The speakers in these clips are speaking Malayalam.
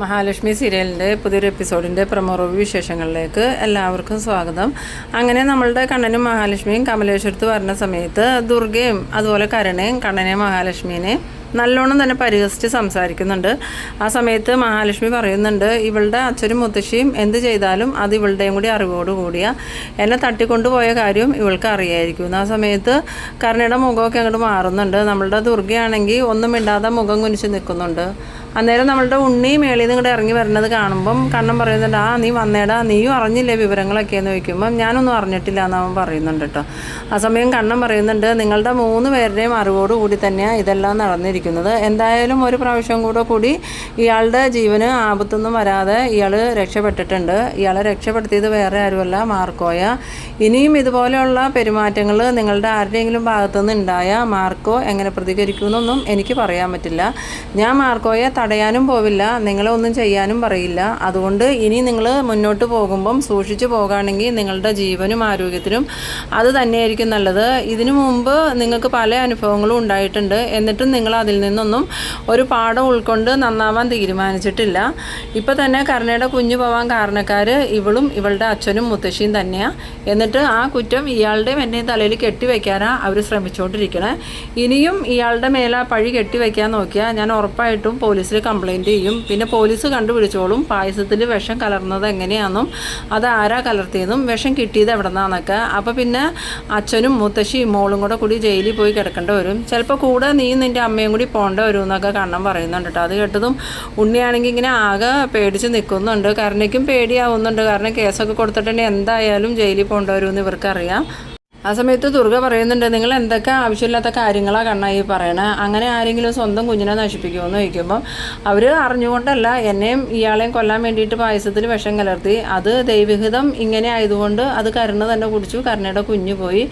മഹാലക്ഷ്മി സീരിയലിൻ്റെ പുതിയൊരു എപ്പിസോഡിൻ്റെ പ്രൊമോ റിവ്യൂ വിശേഷങ്ങളിലേക്ക് എല്ലാവർക്കും സ്വാഗതം. അങ്ങനെ നമ്മളുടെ കണ്ണനും മഹാലക്ഷ്മിയും കമലേശ്വരത്ത് വരുന്ന സമയത്ത് ദുർഗയും അതുപോലെ കരുണയും കണ്ണനെയും മഹാലക്ഷ്മിനെയും നല്ലോണം തന്നെ പരിഹസിച്ച് സംസാരിക്കുന്നുണ്ട്. ആ സമയത്ത് മഹാലക്ഷ്മി പറയുന്നുണ്ട്, ഇവളുടെ അച്ഛനും മുത്തശ്ശിയും എന്ത് ചെയ്താലും അത് ഇവളുടെയും കൂടി അറിവോടുകൂടിയ എന്നെ തട്ടിക്കൊണ്ടുപോയ കാര്യം ഇവൾക്ക് അറിയായിരിക്കും. ആ സമയത്ത് കരുണയുടെ മുഖമൊക്കെ അങ്ങോട്ട് മാറുന്നുണ്ട്. നമ്മളുടെ ദുർഗയാണെങ്കിൽ ഒന്നും മിണ്ടാതെ മുഖം കുനിച്ച് നിൽക്കുന്നുണ്ട്. അന്നേരം നമ്മളുടെ ഉണ്ണി മേളിൽ നിന്ന് ഇങ്ങോട്ട് ഇറങ്ങി വരുന്നത് കാണുമ്പം കണ്ണൻ പറയുന്നുണ്ട്, നീ വന്നേടാ, നീയും അറിഞ്ഞില്ലേ വിവരങ്ങളൊക്കെ എന്ന് ചോദിക്കുമ്പം ഞാനൊന്നും അറിഞ്ഞിട്ടില്ല എന്ന് അവൻ പറയുന്നുണ്ട് കേട്ടോ. ആ സമയം കണ്ണൻ പറയുന്നുണ്ട്, നിങ്ങളുടെ 3 പേരുടെയും അറിവോടുകൂടി തന്നെയാണ് ഇതെല്ലാം നടന്നിരിക്കുന്നത്. എന്തായാലും ഒരു പ്രാവശ്യം കൂടി ഇയാളുടെ ജീവന് ആപത്തൊന്നും വരാതെ ഇയാൾ രക്ഷപ്പെട്ടിട്ടുണ്ട്. ഇയാളെ രക്ഷപ്പെടുത്തിയത് വേറെ ആരുമല്ല, മാർക്കോയ. ഇനിയും ഇതുപോലെയുള്ള പെരുമാറ്റങ്ങൾ നിങ്ങളുടെ ആരുടെയെങ്കിലും ഭാഗത്തുനിന്ന് ഉണ്ടായാൽ മാർക്കോ എങ്ങനെ പ്രതികരിക്കുമെന്നൊന്നും എനിക്ക് പറയാൻ പറ്റില്ല. ഞാൻ മാർക്കോയെ തടയാനും പോവില്ല, നിങ്ങളെ ഒന്നും ചെയ്യാനും പറയില്ല. അതുകൊണ്ട് ഇനി നിങ്ങൾ മുന്നോട്ട് പോകുമ്പം സൂക്ഷിച്ചു പോകുകയാണെങ്കിൽ നിങ്ങളുടെ ജീവനും ആരോഗ്യത്തിനും അത് തന്നെയായിരിക്കും നല്ലത്. ഇതിനു മുമ്പ് നിങ്ങൾക്ക് പല അനുഭവങ്ങളും ഉണ്ടായിട്ടുണ്ട്, എന്നിട്ടും നിങ്ങൾ അതിൽ നിന്നൊന്നും ഒരു പാഠം ഉൾക്കൊണ്ട് നന്നാവാൻ തീരുമാനിച്ചിട്ടില്ല. ഇപ്പം തന്നെ കരുണയുടെ കുഞ്ഞു പോവാൻ കാരണക്കാർ ഇവളും ഇവളുടെ അച്ഛനും മുത്തശ്ശിയും തന്നെയാണ്. എന്നിട്ട് ആ കുറ്റം ഇയാളുടെയും എൻ്റെയും തലയിൽ കെട്ടിവെക്കാനാണ് അവർ ശ്രമിച്ചുകൊണ്ടിരിക്കണേ. ഇനിയും ഇയാളുടെ മേലെ പഴി കെട്ടിവെക്കാൻ നോക്കിയാൽ ഞാൻ ഉറപ്പായിട്ടും പോലീസിൽ കംപ്ലയിൻറ്റ് ചെയ്യും. പിന്നെ പോലീസ് കണ്ടുപിടിച്ചോളും പായസത്തിൽ വിഷം കലർന്നത് എങ്ങനെയാണെന്നും അത് ആരാ കലർത്തിയെന്നും വിഷം കിട്ടിയത് എവിടെ നിന്നാന്നൊക്കെ. അപ്പോൾ പിന്നെ അച്ഛനും മുത്തശ്ശിയും മോളും കൂടി ജയിലിൽ പോയി കിടക്കേണ്ടി വരും. ചിലപ്പോൾ കൂടെ നീയും നിൻ്റെ അമ്മയും കൂടി പോകേണ്ടി വരും എന്നൊക്കെ കണ്ണൻ പറയുന്നുണ്ട് കേട്ടോ. അത് കേട്ടതും ഉണ്ണിയാണെങ്കിൽ ഇങ്ങനെ ആകെ പേടിച്ച് നിൽക്കുന്നുണ്ട്. കരുണയ്ക്കും പേടിയാവുന്നുണ്ട്. കാരണം കേസൊക്കെ കൊടുത്തിട്ടുണ്ടെങ്കിൽ എന്തായാലും ജയിലിൽ പോകേണ്ടി വരുമെന്ന് ഇവർക്കറിയാം. ആ സമയത്ത് ദുർഗ പറയുന്നുണ്ട്, നിങ്ങൾ എന്തൊക്കെ ആവശ്യമില്ലാത്ത കാര്യങ്ങളാണ് കണ്ണായി പറയണത്. അങ്ങനെ ആരെങ്കിലും സ്വന്തം കുഞ്ഞിനെ നശിപ്പിക്കുമെന്ന് ചോദിക്കുമ്പം അവർ അറിഞ്ഞുകൊണ്ടല്ല, എന്നെയും ഇയാളെയും കൊല്ലാൻ വേണ്ടിയിട്ട് പായസത്തിൽ വിഷം കലർത്തി. അത് ദൈവഹിതം ഇങ്ങനെ ആയതുകൊണ്ട് അത് കരുണ തന്നെ കുടിച്ചു. കരുണയുടെ കുഞ്ഞു പോയി.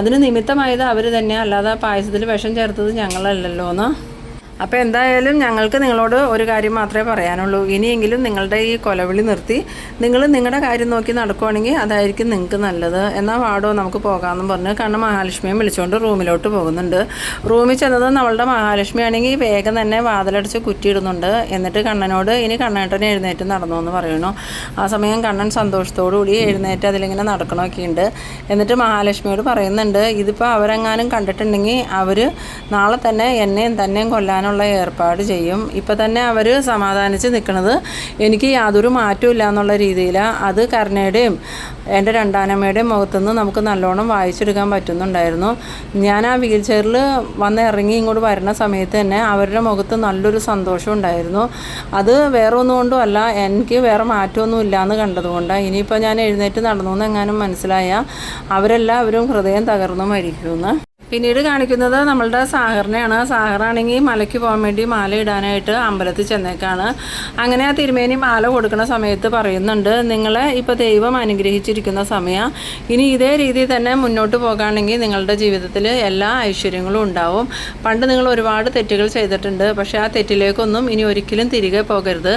അതിന് നിമിത്തമായത് അവർ തന്നെ, അല്ലാതെ പായസത്തിൽ വിഷം ചേർത്തത് ഞങ്ങളല്ലല്ലോ എന്ന്. അപ്പോൾ എന്തായാലും ഞങ്ങൾക്ക് നിങ്ങളോട് ഒരു കാര്യം മാത്രമേ പറയാനുള്ളൂ. ഇനിയെങ്കിലും നിങ്ങളുടെ ഈ കൊലവിളി നിർത്തി നിങ്ങൾ നിങ്ങളുടെ കാര്യം നോക്കി നടക്കുവാണെങ്കിൽ അതായിരിക്കും നിങ്ങൾക്ക് നല്ലത്. എന്നാൽ വാടോ നമുക്ക് പോകാമെന്നും പറഞ്ഞ് കണ്ണൻ മഹാലക്ഷ്മിയെ വിളിച്ചുകൊണ്ട് റൂമിലോട്ട് പോകുന്നുണ്ട്. റൂമിൽ ചെന്നത് നമ്മളുടെ മഹാലക്ഷ്മി ആണെങ്കിൽ വേഗം തന്നെ വാതിലടച്ച് കുറ്റിയിടുന്നുണ്ട്. എന്നിട്ട് കണ്ണനോട് ഇനി കണ്ണേട്ടനെ എഴുന്നേറ്റ് നടന്നു എന്ന് പറയണു. ആ സമയം കണ്ണൻ സന്തോഷത്തോടു കൂടി എഴുന്നേറ്റ് അതിലിങ്ങനെ നടക്കണമൊക്കെ ഉണ്ട്. എന്നിട്ട് മഹാലക്ഷ്മിയോട് പറയുന്നുണ്ട്, ഇതിപ്പോൾ അവരെങ്ങാനും കണ്ടിട്ടുണ്ടെങ്കിൽ അവർ നാളെ തന്നെ എന്നെയും തന്നെയും കൊല്ലാനോ ഏർപ്പാട് ചെയ്യും. ഇപ്പം തന്നെ അവർ സമാധാനിച്ച് നിൽക്കുന്നത് എനിക്ക് യാതൊരു മാറ്റവും ഇല്ല എന്നുള്ള രീതിയിലാണ്. അത് കരുണയുടെയും എൻ്റെ രണ്ടാനമ്മയുടെയും മുഖത്തുനിന്ന് നമുക്ക് നല്ലോണം വായിച്ചെടുക്കാൻ പറ്റുന്നുണ്ടായിരുന്നു. ഞാൻ ആ വീൽ ചെയറിൽ വന്ന് ഇറങ്ങി ഇങ്ങോട്ട് വരുന്ന സമയത്ത് തന്നെ അവരുടെ മുഖത്ത് നല്ലൊരു സന്തോഷം ഉണ്ടായിരുന്നു. അത് വേറെ ഒന്നുകൊണ്ടും അല്ല, എനിക്ക് വേറെ മാറ്റമൊന്നും ഇല്ലയെന്ന് കണ്ടതുകൊണ്ടാണ്. ഇനിയിപ്പോൾ ഞാൻ എഴുന്നേറ്റ് നടന്നു എന്നെങ്ങാനും മനസ്സിലായാൽ അവരെല്ലാവരും ഹൃദയം തകർന്നു മരിക്കുമെന്ന്. പിന്നീട് കാണിക്കുന്നത് നമ്മളുടെ സാഹറിനെയാണ്. സാഹറാണെങ്കിൽ മലയ്ക്ക് പോകാൻ വേണ്ടി മാല ഇടാനായിട്ട് അമ്പലത്തിൽ ചെന്നേക്കാണ്. അങ്ങനെ ആ തിരുമേനി മാല കൊടുക്കുന്ന സമയത്ത് പറയുന്നുണ്ട്, നിങ്ങളെ ഇപ്പോൾ ദൈവം അനുഗ്രഹിച്ചിരിക്കുന്ന സമയം, ഇനി ഇതേ രീതിയിൽ തന്നെ മുന്നോട്ട് പോകുകയാണെങ്കിൽ നിങ്ങളുടെ ജീവിതത്തിൽ എല്ലാ ഐശ്വര്യങ്ങളും ഉണ്ടാവും. പണ്ട് നിങ്ങൾ ഒരുപാട് തെറ്റുകൾ ചെയ്തിട്ടുണ്ട്, പക്ഷേ ആ തെറ്റിലേക്കൊന്നും ഇനി ഒരിക്കലും തിരികെ പോകരുത്.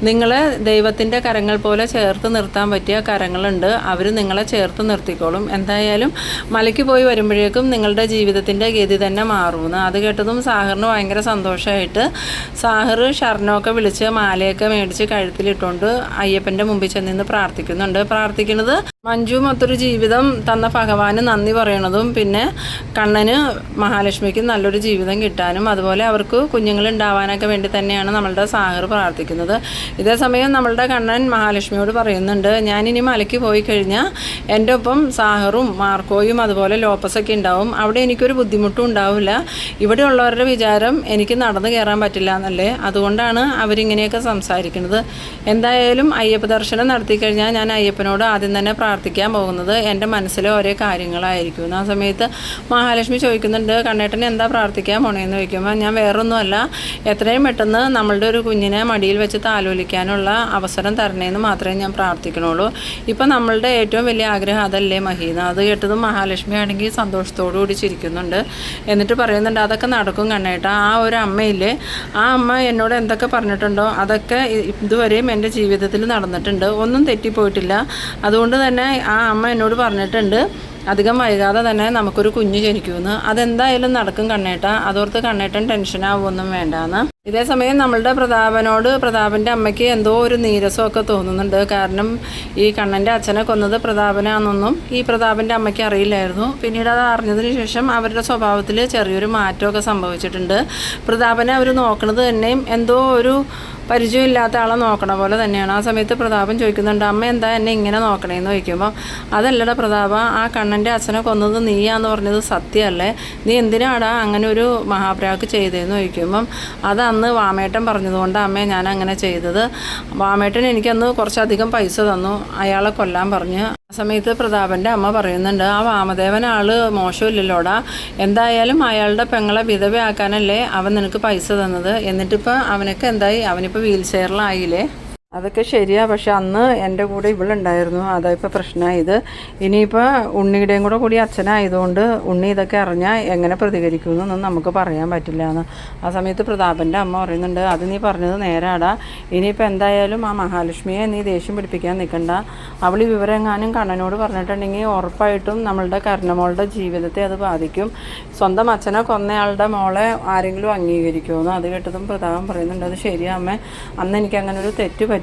നിങ്ങളെ ദൈവത്തിൻ്റെ കരങ്ങൾ പോലെ ചേർത്ത് നിർത്താൻ പറ്റിയ കരങ്ങളുണ്ട്, അവർ നിങ്ങളെ ചേർത്ത് നിർത്തിക്കോളും. എന്തായാലും മലയ്ക്ക് പോയി വരുമ്പോഴേക്കും നിങ്ങളുടെ ജീവിതത്തിൻ്റെ ഗതി തന്നെ മാറുമെന്ന്. അത് കേട്ടതും സാഹറിന് ഭയങ്കര സന്തോഷമായിട്ട് സാഹർ ഷർണൊക്കെ വിളിച്ച് മാലയൊക്കെ മേടിച്ച് കഴുത്തിലിട്ടുകൊണ്ട് അയ്യപ്പൻ്റെ മുമ്പിൽ ചെന്ന് പ്രാർത്ഥിക്കുന്നുണ്ട്. പ്രാർത്ഥിക്കുന്നത് മഞ്ജു മൊത്തൊരു ജീവിതം തന്ന ഭഗവാന് നന്ദി പറയണതും പിന്നെ കണ്ണന് മഹാലക്ഷ്മിക്ക് നല്ലൊരു ജീവിതം കിട്ടാനും അതുപോലെ അവർക്ക് കുഞ്ഞുങ്ങളുണ്ടാവാനൊക്കെ വേണ്ടി തന്നെയാണ് നമ്മളുടെ സാഹർ പ്രാർത്ഥിക്കുന്നത്. ഇതേ സമയം നമ്മളുടെ കണ്ണൻ മഹാലക്ഷ്മിയോട് പറയുന്നുണ്ട്, ഞാനിനി മലയ്ക്ക് പോയി കഴിഞ്ഞാൽ എൻ്റെ ഒപ്പം സാഹറും മാർക്കോയും അതുപോലെ ലോപ്പസൊക്കെ ഉണ്ടാവും. അവിടെ എനിക്കൊരു ബുദ്ധിമുട്ടും ഉണ്ടാവില്ല. ഇവിടെ ഉള്ളവരുടെ വിചാരം എനിക്ക് നടന്നു കയറാൻ പറ്റില്ല എന്നല്ലേ, അതുകൊണ്ടാണ് അവരിങ്ങനെയൊക്കെ സംസാരിക്കുന്നത്. എന്തായാലും അയ്യപ്പ ദർശനം നടത്തി കഴിഞ്ഞാൽ ഞാൻ അയ്യപ്പനോട് ആദ്യം തന്നെ പ്രാർത്ഥിക്കാൻ പോകുന്നത് എൻ്റെ മനസ്സിലെ ഓരോ കാര്യങ്ങളായിരിക്കും. ആ സമയത്ത് മഹാലക്ഷ്മി ചോദിക്കുന്നുണ്ട്, കണ്ണേട്ടന് എന്താ പ്രാർത്ഥിക്കാൻ പോണേന്ന് ചോദിക്കുമ്പോൾ ഞാൻ വേറൊന്നുമല്ല, എത്രയും പെട്ടെന്ന് നമ്മളുടെ ഒരു കുഞ്ഞിനെ മടിയിൽ വെച്ച് താലോലിക്കാനുള്ള അവസരം തരണേന്ന് മാത്രമേ ഞാൻ പ്രാർത്ഥിക്കണുള്ളൂ. ഇപ്പം നമ്മളുടെ ഏറ്റവും വലിയ ആഗ്രഹം അതല്ലേ മഹീന. അത് കേട്ടതും മഹാലക്ഷ്മി ആണെങ്കിൽ സന്തോഷത്തോടു കൂടി ചിരിക്കുന്നുണ്ട്. എന്നിട്ട് പറയുന്നുണ്ട്, അതൊക്കെ നടക്കും കണ്ണേട്ട. ആ ഒരു അമ്മയില്ലേ, ആ അമ്മ എന്നോട് എന്തൊക്കെ പറഞ്ഞിട്ടുണ്ടോ അതൊക്കെ ഇതുവരെയും എൻ്റെ ജീവിതത്തിൽ നടന്നിട്ടുണ്ട്, ഒന്നും തെറ്റിപ്പോയിട്ടില്ല. അതുകൊണ്ട് തന്നെ ആ അമ്മ എന്നോട് പറഞ്ഞിട്ടുണ്ട്, അധികം വൈകാതെ തന്നെ നമുക്കൊരു കുഞ്ഞ് ജനിക്കുമെന്ന്. അതെന്തായാലും നടക്കും കണ്ണേട്ട, അതോർത്ത് കണ്ണേട്ടൻ ടെൻഷനാവുമൊന്നും വേണ്ടാന്ന്. ഇതേസമയം നമ്മളുടെ പ്രതാപൻ്റെ അമ്മയ്ക്ക് എന്തോ ഒരു നീരസമൊക്കെ തോന്നുന്നുണ്ട്. കാരണം ഈ കണ്ണൻ്റെ അച്ഛനെ കൊന്നത് പ്രതാപനാണെന്നൊന്നും ഈ പ്രതാപൻ്റെ അമ്മയ്ക്ക് അറിയില്ലായിരുന്നു. പിന്നീട് അത് അറിഞ്ഞതിന് ശേഷം അവരുടെ സ്വഭാവത്തിൽ ചെറിയൊരു മാറ്റമൊക്കെ സംഭവിച്ചിട്ടുണ്ട്. പ്രതാപനെ അവർ നോക്കുന്നത് തന്നെയും എന്തോ ഒരു പരിചയമില്ലാത്ത ആളെ നോക്കണ പോലെ തന്നെയാണ്. ആ സമയത്ത് പ്രതാപൻ ചോദിക്കുന്നുണ്ട്, അമ്മ എന്താ എന്നെ ഇങ്ങനെ നോക്കണേന്ന് ചോദിക്കുമ്പോൾ, അതല്ലടാ പ്രതാപ, ആ കണ്ണൻ്റെ അച്ഛനെ കൊന്നത് നീയാന്ന് പറഞ്ഞത് സത്യമല്ലേ, നീ എന്തിനാടാ അങ്ങനെ ഒരു മഹാപ്രാക്ക് ചെയ്തതെന്ന് ചോദിക്കുമ്പം, അത് അന്ന് വാമേട്ടൻ പറഞ്ഞതുകൊണ്ട് അമ്മേ ഞാൻ അങ്ങനെ ചെയ്തത്. വാമേട്ടൻ എനിക്കന്ന് കുറച്ചധികം പൈസ തന്നു, അയാളെ കൊല്ലാൻ പറഞ്ഞ്. ആ സമയത്ത് പ്രതാപൻ്റെ അമ്മ പറയുന്നുണ്ട്, ആ വാമദേവൻ ആള് മോശമില്ലല്ലോടാ, എന്തായാലും അയാളുടെ പെങ്ങളെ വിധവയാക്കാനല്ലേ അവൻ നിനക്ക് പൈസ തന്നത്, എന്നിട്ടിപ്പോൾ അവനൊക്കെ എന്തായി, അവനിപ്പോൾ വീൽ ചെയറിലായില്ലേ. അതൊക്കെ ശരിയാ, പക്ഷെ അന്ന് എൻ്റെ കൂടെ ഇവളുണ്ടായിരുന്നു, അതാ ഇപ്പോൾ പ്രശ്നമായത്. ഇനിയിപ്പോൾ ഉണ്ണിയുടെയും കൂടി അച്ഛനായതുകൊണ്ട് ഉണ്ണി ഇതൊക്കെ അറിഞ്ഞാൽ എങ്ങനെ പ്രതികരിക്കുമെന്നൊന്നും നമുക്ക് പറയാൻ പറ്റില്ല എന്ന്. ആ സമയത്ത് പ്രതാപൻ്റെ അമ്മ പറയുന്നുണ്ട്, അത് നീ പറഞ്ഞത് നേരാടാ, ഇനിയിപ്പോൾ എന്തായാലും ആ മഹാലക്ഷ്മിയെ നീ ദേഷ്യം പിടിപ്പിക്കാൻ നിൽക്കണ്ട. അവൾ വിവരമെങ്ങാനും കണ്ണനോട് പറഞ്ഞിട്ടുണ്ടെങ്കിൽ ഉറപ്പായിട്ടും നമ്മളുടെ കർണമോളുടെ ജീവിതത്തെ അത് ബാധിക്കും. സ്വന്തം അച്ഛനെ കൊന്നയാളുടെ മോളെ ആരെങ്കിലും അംഗീകരിക്കുമെന്ന്. അത് കേട്ടതും പ്രതാപം പറയുന്നുണ്ട്, അത് ശരിയാ അമ്മേ, അന്ന് എനിക്ക് അങ്ങനെ ഒരു തെറ്റ് പറ്റിപ്പോയി.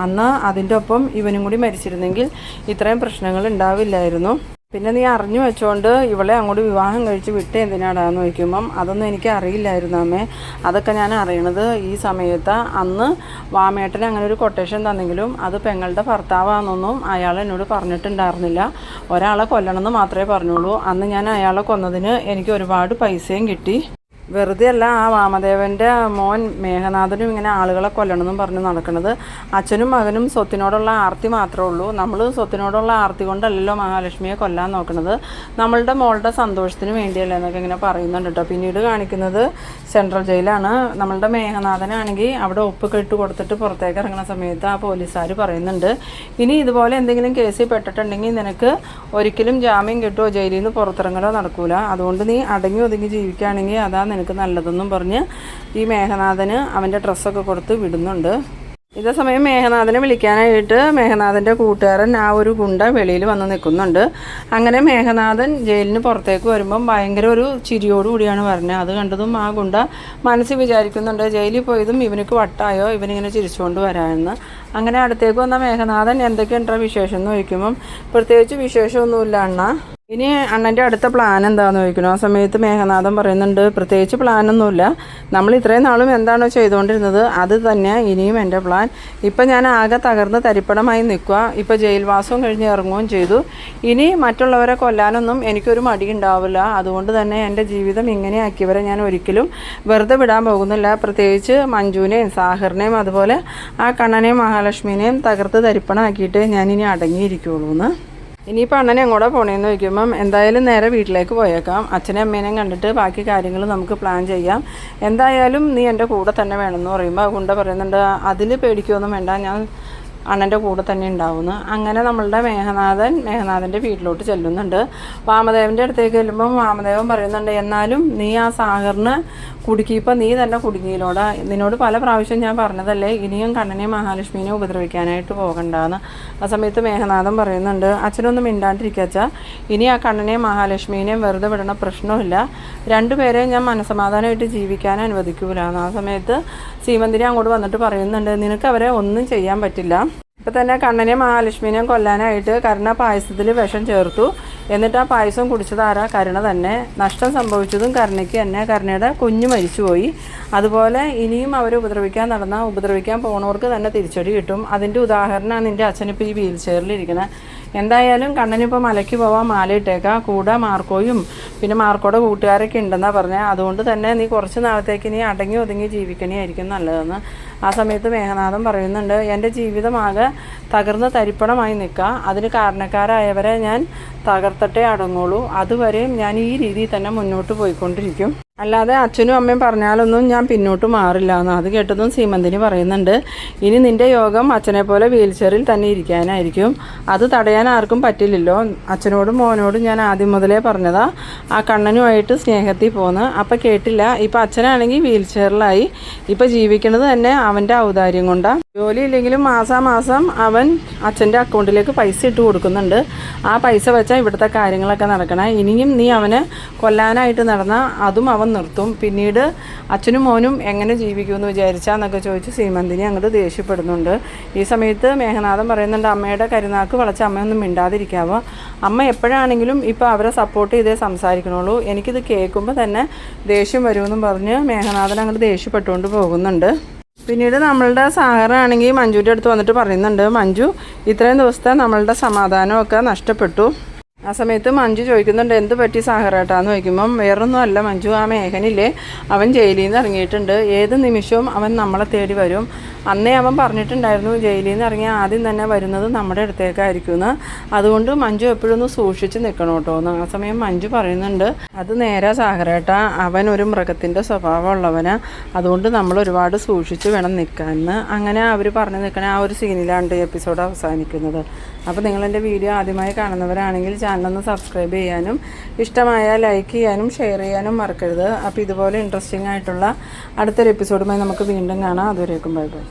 അന്ന് അതിൻ്റെ ഒപ്പം ഇവനും കൂടി മരിച്ചിരുന്നെങ്കിൽ ഇത്രയും പ്രശ്നങ്ങൾ ഉണ്ടാവില്ലായിരുന്നു. പിന്നെ നീ അറിഞ്ഞു വെച്ചോണ്ട് ഇവളെ അങ്ങോട്ട് വിവാഹം കഴിച്ച് വിട്ട് എന്തിനാടാന്ന് ചോദിക്കുമ്പം, അതൊന്നും എനിക്ക് അറിയില്ലായിരുന്നു അമ്മേ, അതൊക്കെ ഞാൻ അറിയണത് ഈ സമയത്ത്. അന്ന് വാമേട്ടന് അങ്ങനെ ഒരു കൊട്ടേഷൻ തന്നെങ്കിലും അത് പെങ്ങളുടെ ഭർത്താവാണെന്നൊന്നും അയാൾ എന്നോട് പറഞ്ഞിട്ടുണ്ടായിരുന്നില്ല. ഒരാളെ കൊല്ലണമെന്ന് മാത്രമേ പറഞ്ഞുള്ളൂ. അന്ന് ഞാൻ അയാളെ കൊന്നതിന് എനിക്ക് ഒരുപാട് പൈസയും കിട്ടി. വെറുതെ അല്ല ആ വാമദേവൻ്റെ മോൻ മേഘനാഥനും ഇങ്ങനെ ആളുകളെ കൊല്ലണമെന്നും പറഞ്ഞ് നടക്കുന്നത്. അച്ഛനും മകനും സ്വത്തിനോടുള്ള ആർത്തി മാത്രമേ ഉള്ളൂ. നമ്മൾ സ്വത്തിനോടുള്ള ആർത്തി കൊണ്ടല്ലല്ലോ മഹാലക്ഷ്മിയെ കൊല്ലാൻ നോക്കുന്നത്, നമ്മളുടെ മോളുടെ സന്തോഷത്തിന് വേണ്ടിയല്ലേ എന്നൊക്കെ ഇങ്ങനെ പറയുന്നുണ്ട് കേട്ടോ. പിന്നീട് കാണിക്കുന്നത് സെൻട്രൽ ജയിലാണ്. നമ്മളുടെ മേഘനാഥനാണെങ്കിൽ അവിടെ ഒപ്പൊക്കെ ഇട്ട് കൊടുത്തിട്ട് പുറത്തേക്ക് ഇറങ്ങുന്ന സമയത്ത് ആ പോലീസുകാർ പറയുന്നുണ്ട്, ഇനി ഇതുപോലെ എന്തെങ്കിലും കേസിൽ പെട്ടിട്ടുണ്ടെങ്കിൽ നിനക്ക് ഒരിക്കലും ജാമ്യം കിട്ടുമോ, ജയിലിൽ നിന്ന് പുറത്തിറങ്ങലോ നടക്കൂല, അതുകൊണ്ട് നീ അടങ്ങി ഒതുങ്ങി ജീവിക്കുകയാണെങ്കിൽ അതാ നിനക്ക് നല്ലതെന്നും പറഞ്ഞ് ഈ മേഘനാഥന് അവൻ്റെ ഡ്രസ്സൊക്കെ കൊടുത്ത് വിടുന്നുണ്ട്. ഇതേ സമയം മേഘനാഥനെ വിളിക്കാനായിട്ട് മേഘനാഥൻ്റെ കൂട്ടുകാരൻ ആ ഒരു ഗുണ്ട വെളിയിൽ വന്ന് നിൽക്കുന്നുണ്ട്. അങ്ങനെ മേഘനാഥൻ ജയിലിന് പുറത്തേക്ക് വരുമ്പം ഭയങ്കര ഒരു ചിരിയോടുകൂടിയാണ് പറഞ്ഞത്. അത് കണ്ടതും ആ ഗുണ്ട മനസ്സിൽ വിചാരിക്കുന്നുണ്ട്, ജയിലിൽ പോയതും ഇവനക്ക് വട്ടായോ, ഇവനിങ്ങനെ ചിരിച്ചുകൊണ്ട് വരാമെന്ന്. അങ്ങനെ അടുത്തേക്ക് വന്ന മേഘനാഥൻ എന്തൊക്കെയുണ്ടോ വിശേഷം എന്ന് ചോദിക്കുമ്പം, പ്രത്യേകിച്ച് വിശേഷമൊന്നുമില്ല അണ്ണ, ഇനി അണ്ണൻ്റെ അടുത്ത പ്ലാൻ എന്താണെന്ന് ചോദിക്കണം. ആ സമയത്ത് മേഘനാഥൻ പറയുന്നുണ്ട്, പ്രത്യേകിച്ച് പ്ലാനൊന്നുമില്ല, നമ്മൾ ഇത്രയും നാളും എന്താണോ ചെയ്തുകൊണ്ടിരുന്നത് അത് തന്നെ ഇനിയും എൻ്റെ പ്ലാൻ. ഇപ്പം ഞാൻ ആകെ തകർന്ന് തരിപ്പണമായി നിൽക്കുക, ഇപ്പോൾ ജയിൽവാസവും കഴിഞ്ഞ് ഇറങ്ങുകയും ചെയ്തു. ഇനി മറ്റുള്ളവരെ കൊല്ലാനൊന്നും എനിക്കൊരു മടി ഉണ്ടാവില്ല. അതുകൊണ്ട് തന്നെ എൻ്റെ ജീവിതം ഇങ്ങനെയാക്കിയവരെ ഞാൻ ഒരിക്കലും വെറുതെ വിടാൻ പോകുന്നില്ല. പ്രത്യേകിച്ച് മഞ്ജുവിനെയും സാഹിറിനെയും അതുപോലെ ആ കണ്ണനെയും മഹാലക്ഷ്മിനെയും തകർത്ത് തരിപ്പണമാക്കിയിട്ട് ഞാനിനി അടങ്ങിയിരിക്കുള്ളൂ എന്ന്. ഇനിയിപ്പോൾ അണ്ണനെ എങ്ങോട്ടാ പോണേന്ന് ചോദിക്കുമ്പം, എന്തായാലും നേരെ വീട്ടിലേക്ക് പോയേക്കാം, അച്ഛനെയും അമ്മേനെയും കണ്ടിട്ട് ബാക്കി കാര്യങ്ങൾ നമുക്ക് പ്ലാൻ ചെയ്യാം, എന്തായാലും നീ എൻ്റെ കൂടെ തന്നെ വേണമെന്ന് പറയുമ്പോൾ ഗുണ്ട പറയുന്നുണ്ട്, അതിൽ പേടിക്കുകയൊന്നും വേണ്ട, ഞാൻ അണ്ണൻ്റെ കൂടെ തന്നെ ഉണ്ടാവുമെന്ന്. അങ്ങനെ നമ്മളുടെ മേഘനാഥൻ്റെ വീട്ടിലോട്ട് ചെല്ലുന്നുണ്ട്. വാമദേവൻ്റെ അടുത്തേക്ക് ചെല്ലുമ്പം വാമദേവൻ പറയുന്നുണ്ട്, എന്നാലും നീ ആ സാഗറിന് കുടുക്കിയപ്പോൾ നീ തന്നെ കുടുങ്ങിയിലോടാ, നിന്നോട് പല പ്രാവശ്യം ഞാൻ പറഞ്ഞതല്ലേ ഇനിയും കണ്ണനെയും മഹാലക്ഷ്മിനെയും ഉപദ്രവിക്കാനായിട്ട് പോകണ്ടെന്ന്. ആ സമയത്ത് മേഘനാഥൻ പറയുന്നുണ്ട്, അച്ഛനൊന്നും മിണ്ടാണ്ടിരിക്കച്ചാ, ഇനി ആ കണ്ണനെയും മഹാലക്ഷ്മിനെയും വെറുതെ വിടണ പ്രശ്നമില്ല, രണ്ടുപേരെയും ഞാൻ മനസ്സമാധാനമായിട്ട് ജീവിക്കാൻ അനുവദിക്കൂലെന്ന്. ആ സമയത്ത് സീമന്തിരി അങ്ങോട്ട് വന്നിട്ട് പറയുന്നുണ്ട്, നിനക്ക് അവരെ ഒന്നും ചെയ്യാൻ പറ്റില്ല. ഇപ്പം തന്നെ കണ്ണനെയും മഹാലക്ഷ്മിനെയും കൊല്ലാനായിട്ട് കരുണ പായസത്തിൽ വിഷം ചേർത്തു, എന്നിട്ട് ആ പായസം കുടിച്ചതാരാ? കരുണ തന്നെ. നഷ്ടം സംഭവിച്ചതും കരുണയ്ക്ക് തന്നെ, കരുണയുടെ കുഞ്ഞ് മരിച്ചുപോയി. അതുപോലെ ഇനിയും അവരെ ഉപദ്രവിക്കാൻ പോണവർക്ക് തന്നെ തിരിച്ചടി കിട്ടും. അതിൻ്റെ ഉദാഹരണമാണ് നിൻ്റെ അച്ഛനിപ്പോൾ ഈ വീൽ ചെയറിലിരിക്കണേ. എന്തായാലും കണ്ണനിപ്പോൾ മലയ്ക്ക് പോവാൻ മാലയിട്ടേക്കാം, കൂടെ മാർക്കോയും പിന്നെ മാർക്കോയുടെ കൂട്ടുകാരൊക്കെ ഉണ്ടെന്നാണ് പറഞ്ഞത്. അതുകൊണ്ട് തന്നെ നീ കുറച്ച് നാളത്തേക്ക് നീ അടങ്ങി ഒതുങ്ങി ജീവിക്കണമായിരിക്കും നല്ലതെന്ന്. ആ സമയത്ത് മേഘനാഥൻ പറയുന്നുണ്ട്, എൻ്റെ ജീവിതമാകെ തകർന്ന് തരിപ്പണമായി നിൽക്കുക, അതിന് കാരണക്കാരായവരെ ഞാൻ തകർത്തട്ടേ അടങ്ങുള്ളൂ, അതുവരെയും ഞാൻ ഈ രീതിയിൽ തന്നെ മുന്നോട്ട് പോയിക്കൊണ്ടിരിക്കും, അല്ലാതെ അച്ഛനും അമ്മയും പറഞ്ഞാലൊന്നും ഞാൻ പിന്നോട്ട് മാറില്ല എന്ന്. അത് കേട്ടതും സീമന്തിനി പറയുന്നുണ്ട്, ഇനി നിൻ്റെ യോഗം അച്ഛനെ പോലെ വീൽ ചെയറിൽ തന്നെ ഇരിക്കാനായിരിക്കും, അത് തടയാൻ ആർക്കും പറ്റില്ലല്ലോ. അച്ഛനോടും മോനോടും ഞാൻ ആദ്യം മുതലേ പറഞ്ഞതാ ആ കണ്ണനുമായിട്ട് സ്നേഹത്തിൽ പോന്ന്, അപ്പം കേട്ടില്ല. ഇപ്പം അച്ഛനാണെങ്കിൽ വീൽ ചെയറിലായി, ഇപ്പം ജീവിക്കുന്നത് തന്നെ അവൻ്റെ ഔദാര്യം കൊണ്ടാണ്. ജോലി ഇല്ലെങ്കിലും മാസാമാസം അവൻ അച്ഛൻ്റെ അക്കൗണ്ടിലേക്ക് പൈസ ഇട്ട് കൊടുക്കുന്നുണ്ട്. ആ പൈസ വെച്ച വെച്ചാൽ ഇവിടുത്തെ കാര്യങ്ങളൊക്കെ നടക്കണം. ഇനിയും നീ അവനെ കൊല്ലാനായിട്ട് നടന്നാൽ അതും അവൻ നിർത്തും. പിന്നീട് അച്ഛനും മോനും എങ്ങനെ ജീവിക്കുമെന്ന് വിചാരിച്ചാന്നൊക്കെ ചോദിച്ച് സീമന്തിനി അങ്ങോട്ട് ദേഷ്യപ്പെടുന്നുണ്ട്. ഈ സമയത്ത് മേഘനാഥൻ പറയുന്നുണ്ട്, അമ്മയുടെ കരുനാക്ക് വളച്ച അമ്മയൊന്നും മിണ്ടാതിരിക്കാവോ, അമ്മ എപ്പോഴാണെങ്കിലും ഇപ്പോൾ അവരെ സപ്പോർട്ട് ചെയ്തേ സംസാരിക്കണുള്ളൂ, എനിക്കിത് കേൾക്കുമ്പോൾ തന്നെ ദേഷ്യം വരുമെന്നും പറഞ്ഞ് മേഘനാഥൻ അങ്ങോട്ട് ദേഷ്യപ്പെട്ടുകൊണ്ട് പോകുന്നുണ്ട്. പിന്നീട് നമ്മളുടെ സാഗറാണെങ്കിൽ മഞ്ജുവിൻ്റെ അടുത്ത് വന്നിട്ട് പറയുന്നുണ്ട്, മഞ്ജു ഇത്രയും ദിവസത്തെ നമ്മളുടെ സമാധാനമൊക്കെ നഷ്ടപ്പെട്ടു. ആ സമയത്ത് മഞ്ജു ചോദിക്കുന്നുണ്ട്, എന്ത് പറ്റി സാഗറേട്ടാന്ന് ചോദിക്കുമ്പം വേറൊന്നും അല്ല മഞ്ജു, ആ മേഘനില്ലേ അവൻ ജയിലിൽ നിന്ന് ഇറങ്ങിയിട്ടുണ്ട്, ഏത് നിമിഷവും അവൻ നമ്മളെ തേടി വരും. അന്നേ അവൻ പറഞ്ഞിട്ടുണ്ടായിരുന്നു ജയിലിൽ നിന്ന് ഇറങ്ങി ആദ്യം തന്നെ വരുന്നത് നമ്മുടെ അടുത്തേക്കായിരിക്കുമെന്ന്. അതുകൊണ്ട് മഞ്ജു എപ്പോഴും ഒന്ന് സൂക്ഷിച്ച് നിൽക്കണം കേട്ടോ എന്ന്. ആ സമയം മഞ്ജു പറയുന്നുണ്ട്, അത് നേരെ സാഗരേട്ടാ, അവൻ ഒരു മൃഗത്തിൻ്റെ സ്വഭാവമുള്ളവന്, അതുകൊണ്ട് നമ്മൾ ഒരുപാട് സൂക്ഷിച്ച് വേണം നിൽക്കാമെന്ന്. അങ്ങനെ അവർ പറഞ്ഞു നിൽക്കണ ആ ഒരു സീനിലാണ് എപ്പിസോഡ് അവസാനിക്കുന്നത്. അപ്പോൾ നിങ്ങളെൻ്റെ വീഡിയോ ആദ്യമായി കാണുന്നവരാണെങ്കിൽ ചാനലൊന്ന് സബ്സ്ക്രൈബ് ചെയ്യാനും ഇഷ്ടമായാൽ ലൈക്ക് ചെയ്യാനും ഷെയർ ചെയ്യാനും മറക്കരുത്. അപ്പോൾ ഇതുപോലെ ഇൻട്രസ്റ്റിംഗ് ആയിട്ടുള്ള അടുത്തൊരു എപ്പിസോഡുമായി നമുക്ക് വീണ്ടും കാണാം. അതുവരേക്കും ബൈ ബൈ.